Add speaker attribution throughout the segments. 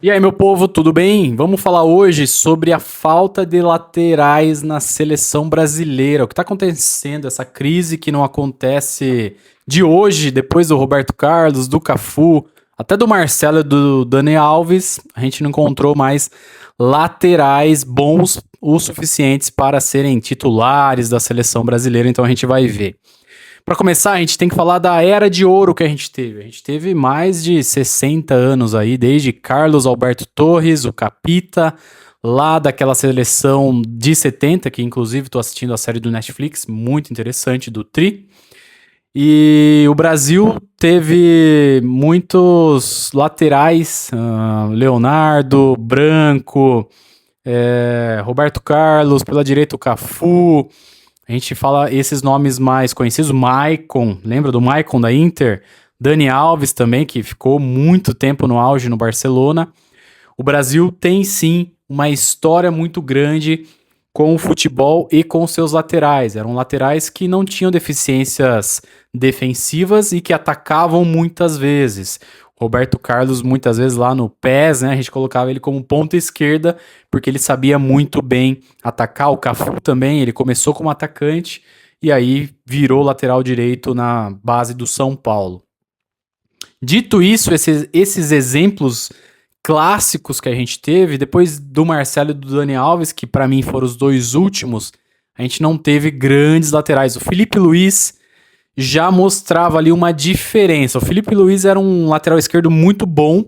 Speaker 1: E aí, meu povo, tudo bem? Vamos falar hoje sobre a falta de laterais na seleção brasileira. O que está acontecendo, essa crise que não acontece de hoje, depois do Roberto Carlos, do Cafu, até do Marcelo e do Dani Alves, a gente não encontrou mais laterais bons o suficientes para serem titulares da seleção brasileira, então a gente vai ver. Para começar, a gente tem que falar da era de ouro que a gente teve. A gente teve mais de 60 anos aí, desde Carlos Alberto Torres, o Capita, lá daquela seleção de 70, que inclusive estou assistindo a série do Netflix, muito interessante, do Tri. E o Brasil teve muitos laterais, Leonardo, Branco, Roberto Carlos, pela direita o Cafu. A gente fala esses nomes mais conhecidos, Maicon, lembra do Maicon da Inter? Dani Alves também, que ficou muito tempo no auge no Barcelona. O Brasil tem sim uma história muito grande com o futebol e com seus laterais. Eram laterais que não tinham deficiências defensivas e que atacavam muitas vezes. Roberto Carlos, muitas vezes lá no PES, né? A gente colocava ele como ponta esquerda, porque ele sabia muito bem atacar. O Cafu também, ele começou como atacante e aí virou lateral direito na base do São Paulo. Dito isso, esses exemplos clássicos que a gente teve, depois do Marcelo e do Dani Alves, que para mim foram os dois últimos, a gente não teve grandes laterais. O Felipe Luiz já mostrava ali uma diferença. O Felipe Luiz era um lateral esquerdo muito bom,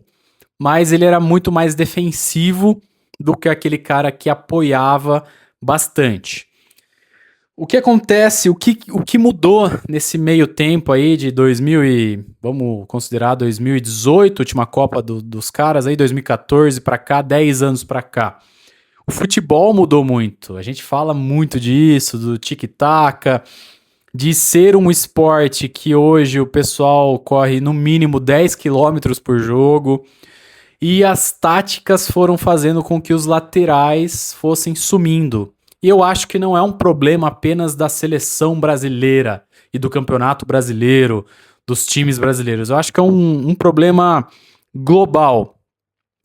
Speaker 1: mas ele era muito mais defensivo do que aquele cara que apoiava bastante. O que acontece, o que mudou nesse meio tempo aí de 2000 e, vamos considerar 2018, última Copa dos caras aí, 2014 para cá, 10 anos para cá. O futebol mudou muito, a gente fala muito disso, do tic-tac, de ser um esporte que hoje o pessoal corre no mínimo 10 quilômetros por jogo, e as táticas foram fazendo com que os laterais fossem sumindo. E eu acho que não é um problema apenas da seleção brasileira e do campeonato brasileiro, dos times brasileiros. Eu acho que é um problema global.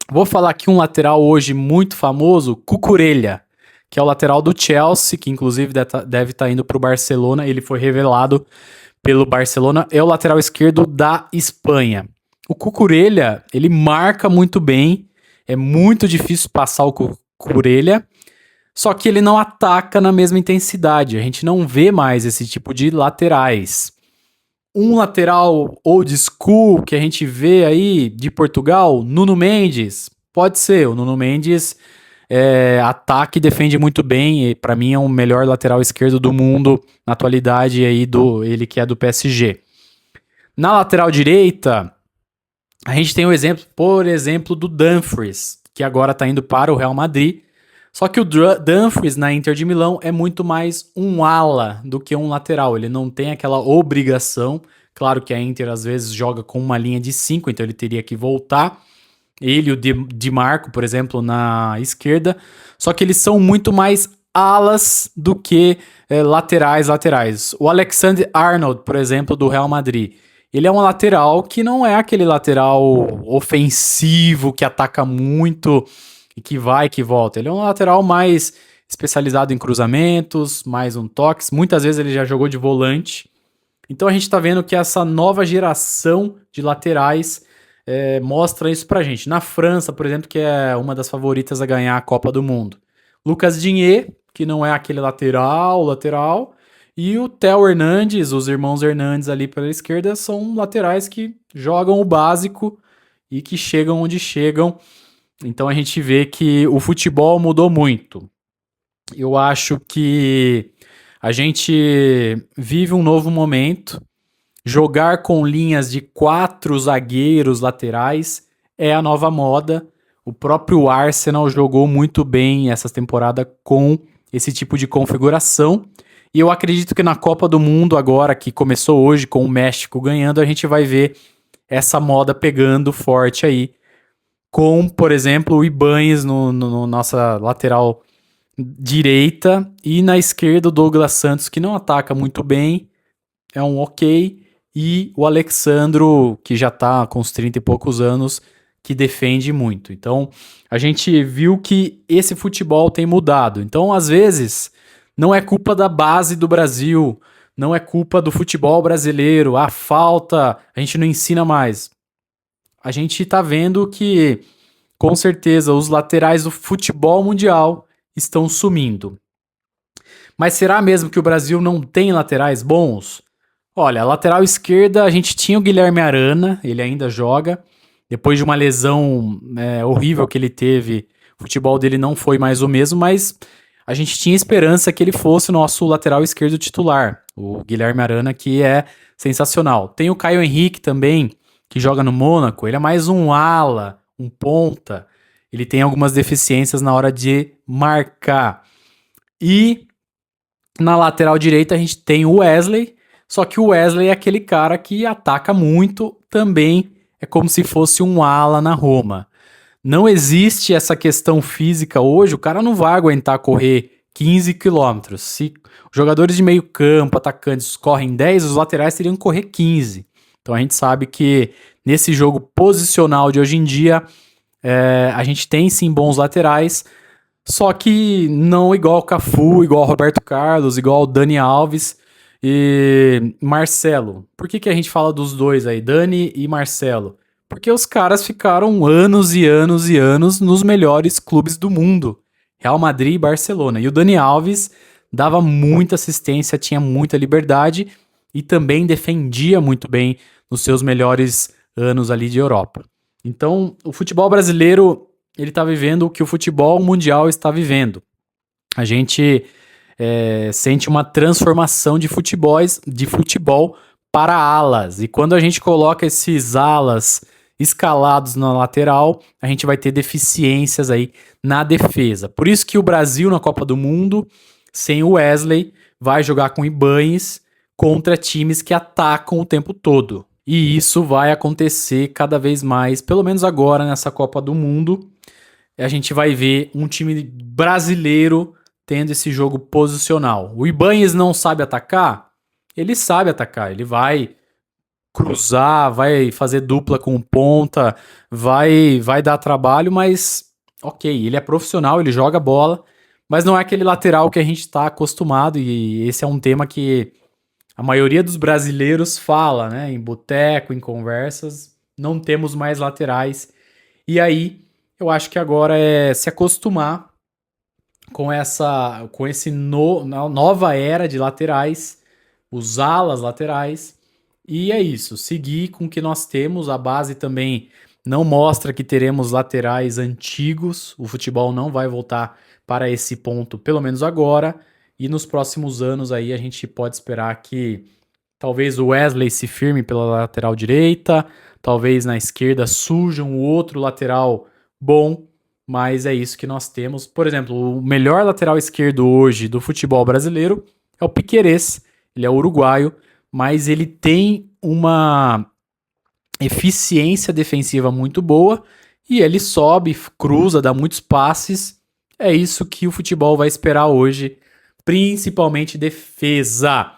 Speaker 1: Vou falar aqui um lateral hoje muito famoso, Cucurella, que é o lateral do Chelsea, que inclusive deve estar indo para o Barcelona. Ele foi revelado pelo Barcelona, é o lateral esquerdo da Espanha. O Cucurella, ele marca muito bem, é muito difícil passar o Cucurella, só que ele não ataca na mesma intensidade. A gente não vê mais esse tipo de laterais. Um lateral old school que a gente vê aí de Portugal, Nuno Mendes, pode ser. O Nuno Mendes ataca e defende muito bem. E para mim é o melhor lateral esquerdo do mundo na atualidade aí ele que é do PSG. Na lateral direita, a gente tem o exemplo, por exemplo, do Dumfries, que agora está indo para o Real Madrid. Só que o Dumfries na Inter de Milão é muito mais um ala do que um lateral. Ele não tem aquela obrigação. Claro que a Inter às vezes joga com uma linha de 5, então ele teria que voltar. Ele e o Di Marco, por exemplo, na esquerda. Só que eles são muito mais alas do que laterais. O Alexander Arnold, por exemplo, do Real Madrid. Ele é um lateral que não é aquele lateral ofensivo que ataca muito e que vai, que volta. Ele é um lateral mais especializado em cruzamentos, mais um toques. Muitas vezes ele já jogou de volante. Então a gente está vendo que essa nova geração de laterais mostra isso pra gente. Na França, por exemplo, que é uma das favoritas a ganhar a Copa do Mundo. Lucas Digne, que não é aquele lateral. E o Theo Hernandes, os irmãos Hernandes ali pela esquerda, são laterais que jogam o básico e que chegam onde chegam. Então a gente vê que o futebol mudou muito. Eu acho que a gente vive um novo momento. Jogar com linhas de 4 zagueiros laterais é a nova moda. O próprio Arsenal jogou muito bem essa temporada com esse tipo de configuração. E eu acredito que na Copa do Mundo, agora que começou hoje com o México ganhando, a gente vai ver essa moda pegando forte aí. Com, por exemplo, o Ibañez no nossa lateral direita e na esquerda o Douglas Santos, que não ataca muito bem, é um ok, e o Alexandro, que já tá com uns 30 e poucos anos, que defende muito. Então, a gente viu que esse futebol tem mudado. Então, às vezes, não é culpa da base do Brasil, não é culpa do futebol brasileiro, a falta, a gente não ensina mais. A gente tá vendo que, com certeza, os laterais do futebol mundial estão sumindo. Mas será mesmo que o Brasil não tem laterais bons? Olha, a lateral esquerda a gente tinha o Guilherme Arana, ele ainda joga. Depois de uma lesão horrível que ele teve, o futebol dele não foi mais o mesmo, mas a gente tinha esperança que ele fosse o nosso lateral esquerdo titular, o Guilherme Arana, que é sensacional. Tem o Caio Henrique também, que joga no Mônaco, ele é mais um ala, um ponta, ele tem algumas deficiências na hora de marcar. E na lateral direita a gente tem o Wesley, só que o Wesley é aquele cara que ataca muito também, é como se fosse um ala na Roma. Não existe essa questão física hoje, o cara não vai aguentar correr 15 quilômetros. Se jogadores de meio campo, atacantes, correm 10, os laterais teriam que correr 15. Então a gente sabe que nesse jogo posicional de hoje em dia, a gente tem sim bons laterais, só que não igual o Cafu, igual o Roberto Carlos, igual o Dani Alves e Marcelo. Por que a gente fala dos dois aí, Dani e Marcelo? Porque os caras ficaram anos e anos e anos nos melhores clubes do mundo, Real Madrid e Barcelona. E o Dani Alves dava muita assistência, tinha muita liberdade e também defendia muito bem nos seus melhores anos ali de Europa. Então, o futebol brasileiro, ele está vivendo o que o futebol mundial está vivendo. A gente sente uma transformação de futebol para alas. E quando a gente coloca esses alas escalados na lateral, a gente vai ter deficiências aí na defesa. Por isso que o Brasil na Copa do Mundo, sem o Wesley, vai jogar com Ibañez contra times que atacam o tempo todo. E isso vai acontecer cada vez mais, pelo menos agora nessa Copa do Mundo. A gente vai ver um time brasileiro tendo esse jogo posicional. O Ibañez não sabe atacar? Ele sabe atacar, ele vai cruzar, vai fazer dupla com ponta, vai dar trabalho, mas ok, ele é profissional, ele joga bola, mas não é aquele lateral que a gente está acostumado, e esse é um tema que a maioria dos brasileiros fala, né, em boteco, em conversas, não temos mais laterais, e aí eu acho que agora é se acostumar com esse nova era de laterais, os alas laterais, e é isso, seguir com o que nós temos. A base também não mostra que teremos laterais antigos, o futebol não vai voltar para esse ponto, pelo menos agora, e nos próximos anos aí a gente pode esperar que talvez o Wesley se firme pela lateral direita, talvez na esquerda surja um outro lateral bom, mas é isso que nós temos. Por exemplo, o melhor lateral esquerdo hoje do futebol brasileiro é o Piquerez, ele é uruguaio, mas ele tem uma eficiência defensiva muito boa e ele sobe, cruza, dá muitos passes. É isso que o futebol vai esperar hoje, principalmente defesa.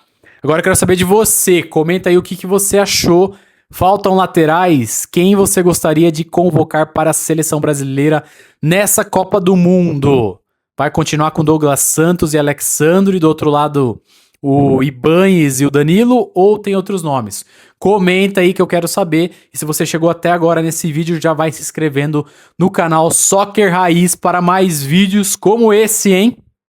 Speaker 1: Agora eu quero saber de você, comenta aí o que você achou. Faltam laterais? Quem você gostaria de convocar para a seleção brasileira nessa Copa do Mundo? Vai continuar com Douglas Santos e Alexandre, e do outro lado o Ibañez e o Danilo, ou tem outros nomes? Comenta aí que eu quero saber. E se você chegou até agora nesse vídeo, já vai se inscrevendo no canal Soccer Raiz para mais vídeos como esse, hein?